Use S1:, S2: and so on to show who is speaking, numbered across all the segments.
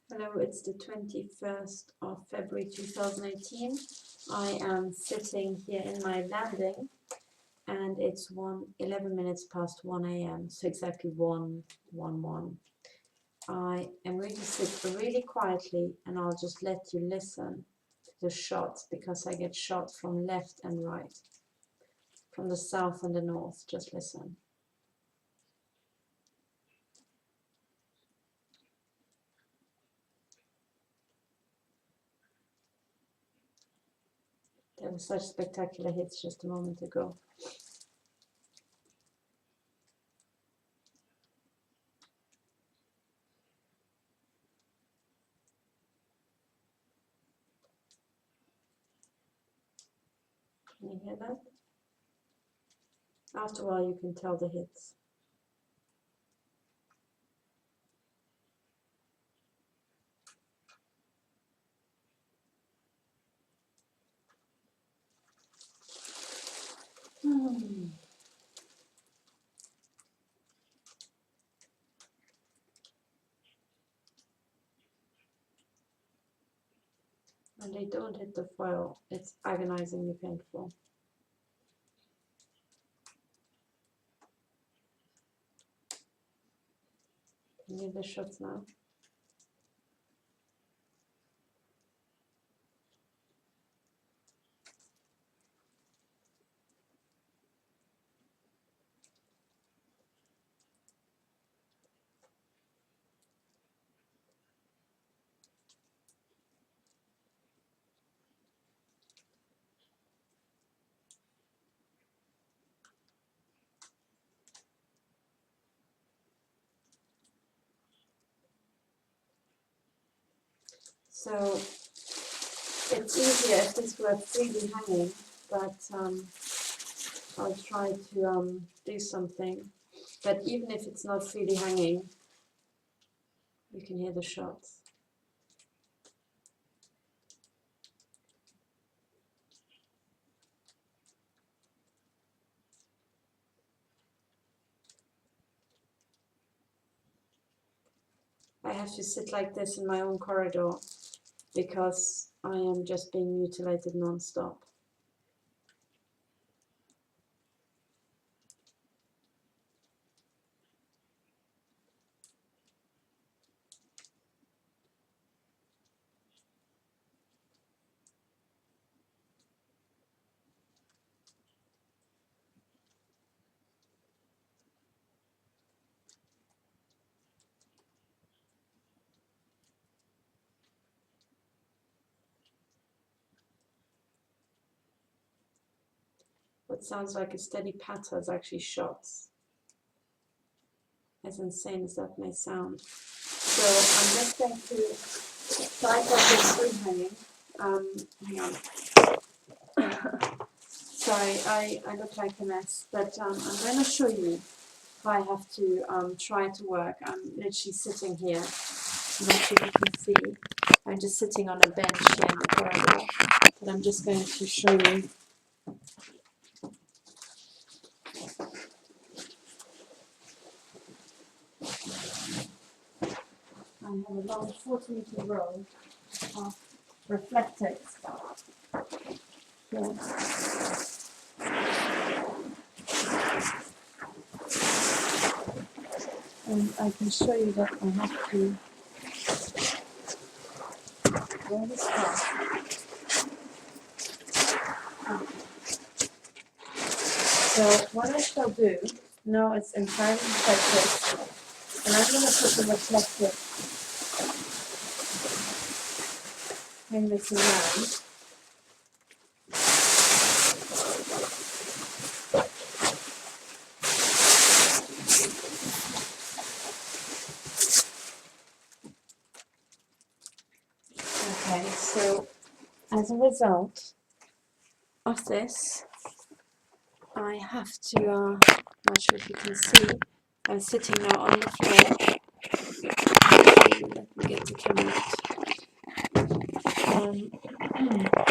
S1: Hello, it's the 21st of February 2018. I am sitting here in my landing and it's 11 minutes past 1 a.m. So exactly 1:11. I am going to sit really quietly and I'll just let you listen to the shots because I get shots from left and right, from the south and the north. Just listen. There were such spectacular hits just a moment ago. Can you hear that? After a while you can tell the hits. When they don't hit the foil, it's agonizingly painful. Can you hear the shots now? So it's easier if this were freely hanging, but I'll try to do something. But even if it's not freely hanging, you can hear the shots. I have to sit like this in my own corridor because I am just being mutilated non-stop. What sounds like a steady patter is actually shots, as insane as that may sound. So I'm just going to try to have this free hanging. Hang on. Sorry, I look like a mess, but I'm going to show you how I have to try to work. I'm literally sitting here. I'm not sure if you can see. I'm just sitting on a bench here in the corridor, but I'm just going to show you. I have a long 40-meter roll of reflectors here. And I can show you that I have to roll this far. So what I shall do, now it's entirely reflected, and I'm going to put the reflector, hang this around. Okay, so as a result of this, I have to, not sure if you can see, I'm sitting now on the floor. Let me get the camera out.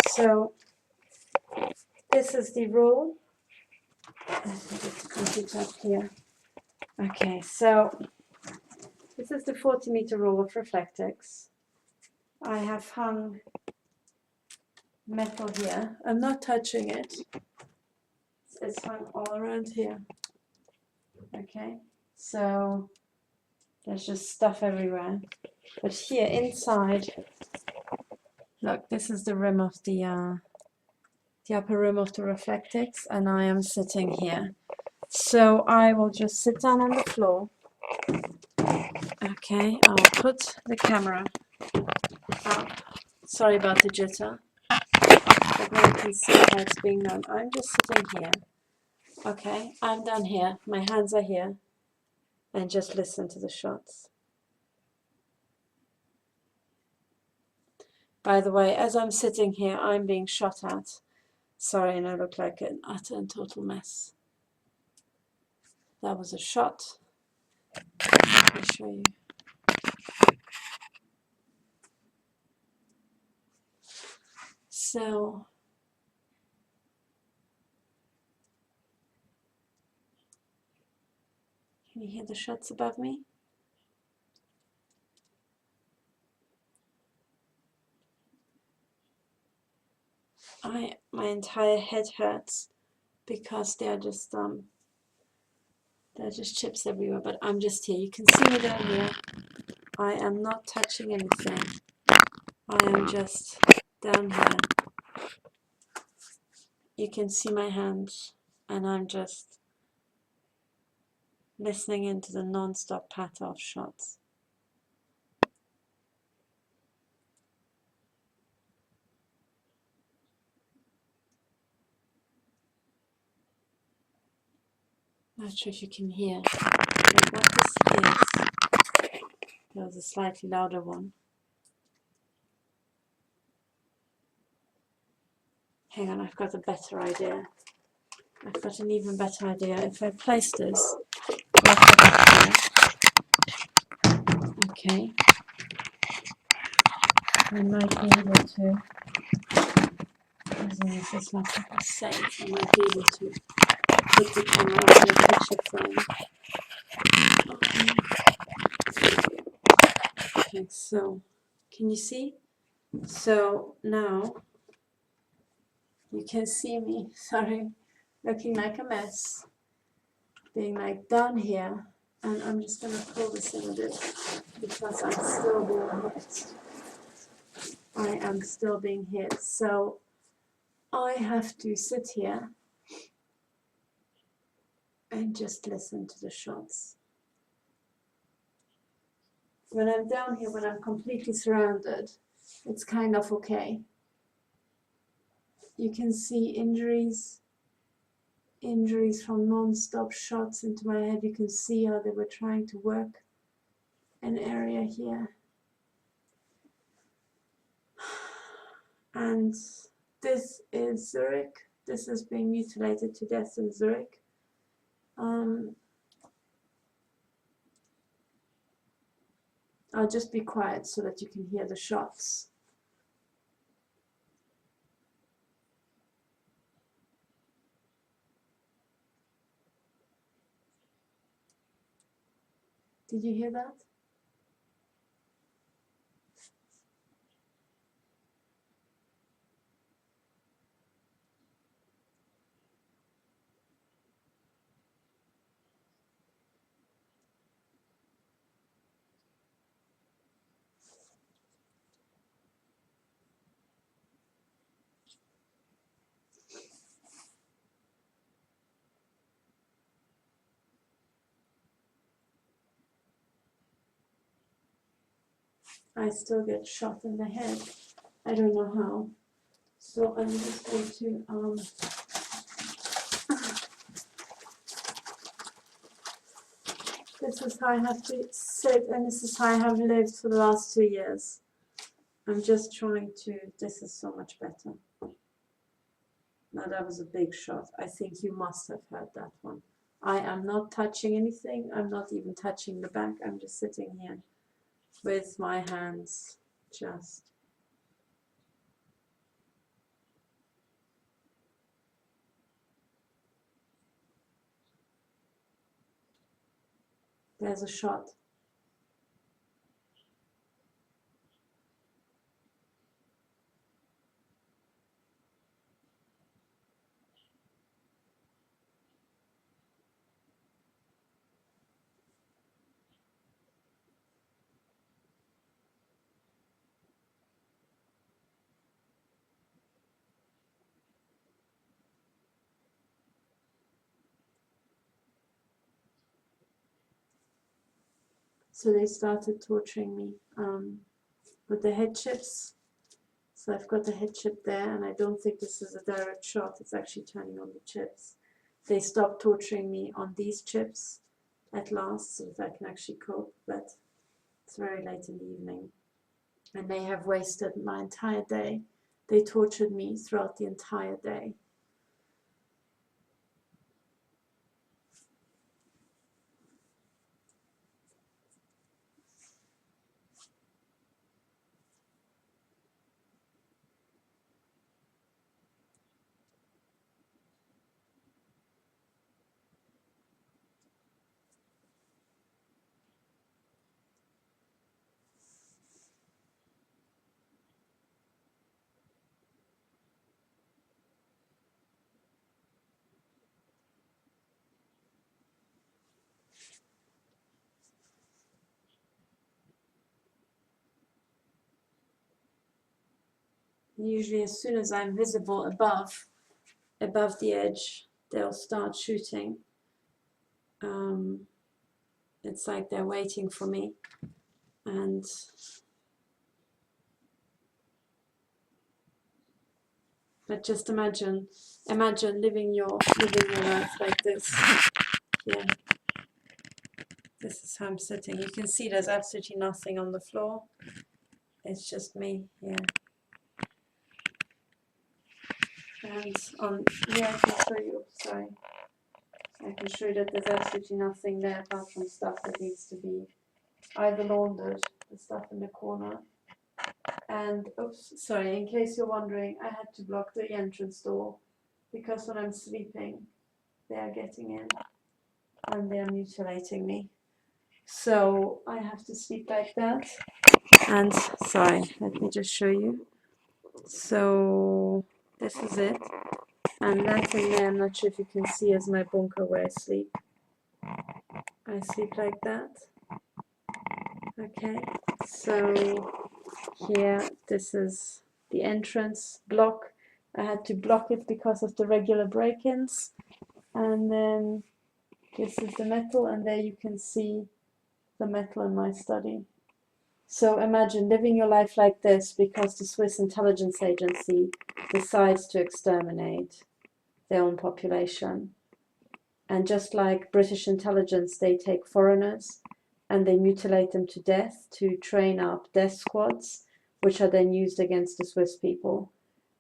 S1: So this is the roll. Let me get the computer up here. Okay, so this is the 40-meter roll of reflectix. I have hung metal here. I'm not touching it. It's hung all around here. Okay, so there's just stuff everywhere. But here inside, look, this is the rim of the upper rim of the reflectix, and I am sitting here. So I will just sit down on the floor. Okay, I'll put the camera up. Sorry about the jitter, but now you can see how it's being done. I'm just sitting here. Okay, I'm down here. My hands are here, and just listen to the shots. By the way, as I'm sitting here, I'm being shot at. Sorry, and I look like an utter and total mess. That was a shot. Let me show you. So, can you hear the shots above me? My entire head hurts because they're just chips everywhere. But I'm just here. You can see me down here. I am not touching anything. I am just down here. You can see my hands, and I'm just listening into the non-stop patter of shots. Not sure if you can hear, but what this is, there's a slightly louder one. Hang on, I've got a better idea. I've got an even better idea. If I place this right here, okay, I might be able to, as long as this laptop is safe, I might be able to put the camera up in a picture frame. Okay, so can you see? So now you can see me, sorry, looking like a mess, being like down here, and I'm just going to pull this in a bit because I'm still being hit. I am still being hit, so I have to sit here and just listen to the shots. When I'm down here, when I'm completely surrounded, it's kind of okay. You can see injuries from non-stop shots into my head. You can see how they were trying to work an area here. And this is Zurich. This is being mutilated to death in Zurich. I'll just be quiet so that you can hear the shots. Did you hear that? I still get shot in the head. I don't know how. So I'm just going to this is how I have to sit, and this is how I have lived for the last 2 years. I'm just trying to, this is so much better. Now that was a big shot. I think you must have heard that one. I am not touching anything. I'm not even touching the back. I'm just sitting here with my hands just. There's a shot. So they started torturing me with the head chips. So I've got the head chip there, and I don't think this is a direct shot. It's actually turning on the chips. They stopped torturing me on these chips at last, so that I can actually cope, but it's very late in the evening. And they have wasted my entire day. They tortured me throughout the entire day. Usually as soon as I'm visible above the edge, they'll start shooting. It's like they're waiting for me. And but just imagine living your life like this. Yeah. This is how I'm sitting. You can see there's absolutely nothing on the floor. It's just me, yeah. And on here I can show you, sorry. I can show you that there's absolutely nothing there apart from stuff that needs to be either laundered, the stuff in the corner. And, oops, sorry, in case you're wondering, I had to block the entrance door because when I'm sleeping, they are getting in and they are mutilating me. So I have to sleep like that. And, sorry, let me just show you. So this is it. And that in there, I'm not sure if you can see, is my bunker where I sleep. I sleep like that. Okay, so here, this is the entrance block. I had to block it because of the regular break-ins. And then this is the metal, and there you can see the metal in my study. So imagine living your life like this because the Swiss intelligence agency decides to exterminate their own population. And just like British intelligence, they take foreigners and they mutilate them to death to train up death squads, which are then used against the Swiss people.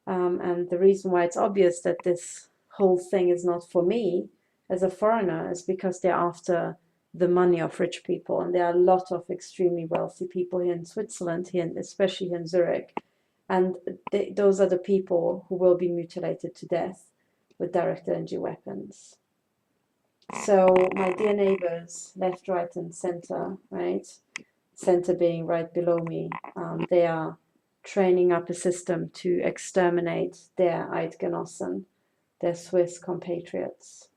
S1: And the reason why it's obvious that this whole thing is not for me as a foreigner is because they're after the money of rich people. And there are a lot of extremely wealthy people here in Switzerland, especially here in Zurich. And those are the people who will be mutilated to death with direct energy weapons. So my dear neighbors, left, right, and center, right? Center being right below me, they are training up a system to exterminate their Eidgenossen, their Swiss compatriots.